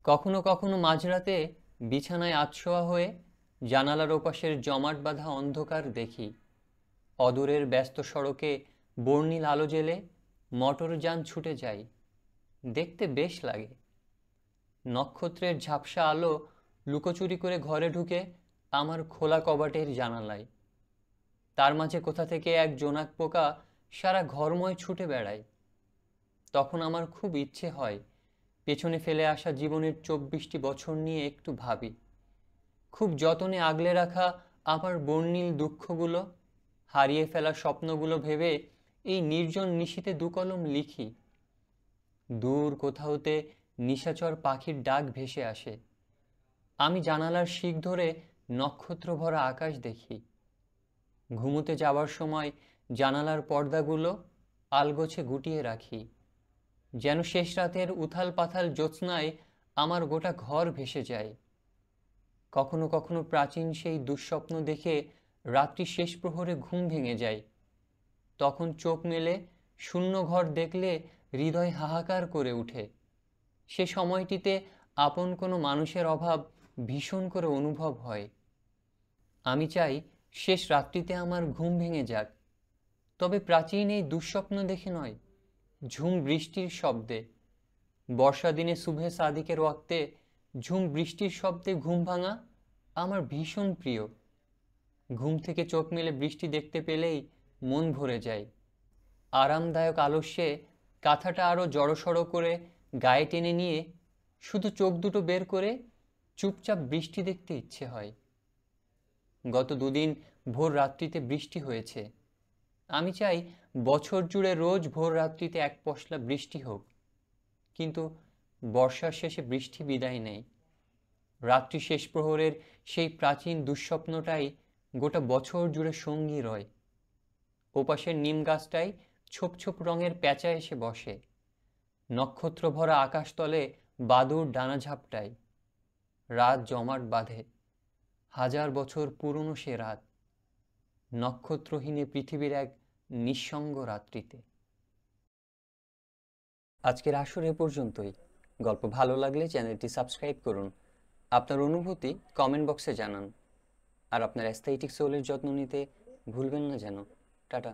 কখনো কখনো মাঝরাতে বিছানায় আধশোয়া হয়ে জানালার ওপাশের জমাট বাঁধা অন্ধকার দেখি। অদূরের ব্যস্ত সড়কে বর্ণিল আলো জ্বেলে মোটরযান ছুটে যায়। দেখতে বেশ লাগে। নক্ষত্রের ঝাপসা আলো লুকোচুরি করে ঘরে ঢুকে আমার খোলা কবাটের জানালায়। তার মাঝে কোথা থেকে এক জোনাক পোকা সারা ঘরময় ছুটে বেড়ায়। তখন আমার খুব ইচ্ছে হয় পেছনে ফেলে আসা জীবনের 24টি বছর নিয়ে একটু ভাবি। খুব যতনে আগলে রাখা আমার বর্ণিল দুঃখগুলো, হারিয়ে ফেলা স্বপ্নগুলো ভেবে এই নির্জন নিশীথে দুকলম লিখি। দূর কোথাওতে নিশাচর পাখির ডাক ভেসে আসে। আমি জানালার শিক ধরে নক্ষত্র ভরা আকাশ দেখি। ঘুমোতে যাবার সময় জানালার পর্দাগুলো আলগোছে গুটিয়ে রাখি, যেন শেষ রাতের উথাল পাথাল জ্যোৎস্নায় আমার গোটা ঘর ভেসে যায়। কখনো কখনো প্রাচীন সেই দুঃস্বপ্ন দেখে রাত্রি শেষ প্রহরে ঘুম ভেঙে যায়। তখন চোখ মেলে শূন্য ঘর দেখলে হৃদয় হাহাকার করে ওঠে। সে সময়টিতে আপন কোনো মানুষের অভাব ভীষণ করে অনুভব হয়। আমি চাই শেষ রাত্রিতে আমার ঘুম ভেঙে যাক, তবে প্রাচীন এই দুঃস্বপ্ন দেখে নয়, ঝুম বৃষ্টির শব্দে। বর্ষা দিনে সুবহে সাদিকের ওয়াক্তে ঝুম বৃষ্টির শব্দে ঘুম ভাঙা আমার ভীষণ প্রিয়। ঘুম থেকে চোখ মেলে বৃষ্টি দেখতে পেলেই মন ভরে যায়। আরামদায়ক আলস্যে কাঁথাটা আরো জড়সড় করে গায়ে টেনে নিয়ে শুধু চোখ দুটো বের করে চুপচাপ বৃষ্টি দেখতে ইচ্ছে হয়। গত দুদিন ভোর রাত্রিতে বৃষ্টি হয়েছে। আমি চাই বছর জুড়ে রোজ ভোর রাত্রিতে এক পশলা বৃষ্টি হোক, কিন্তু বর্ষার শেষে বৃষ্টি বিদায় নেয়। রাত্রি শেষ প্রহরের সেই প্রাচীন দুঃস্বপ্নটাই গোটা বছর জুড়ে সঙ্গী রয়। ওপাশের নিম গাছটায় ছোপ ছোপ রঙের প্যাঁচা এসে বসে। নক্ষত্র ভরা আকাশতলে বাদুর ডানা ঝাপটায়। রাত জমাট বাঁধে, 1000 বছর পুরনো সে রাত, নক্ষত্রহীনে পৃথিবীর এক নিঃসঙ্গ রাত্রিতে। আজকের আসর এ পর্যন্তই। গল্প ভালো লাগলে চ্যানেলটি সাবস্ক্রাইব করুন। আপনার অনুভূতি কমেন্ট বক্সে জানান। আর আপনার অ্যাস্থেটিক সোলের যত্ন নিতে ভুলবেন না যেন। টাটা।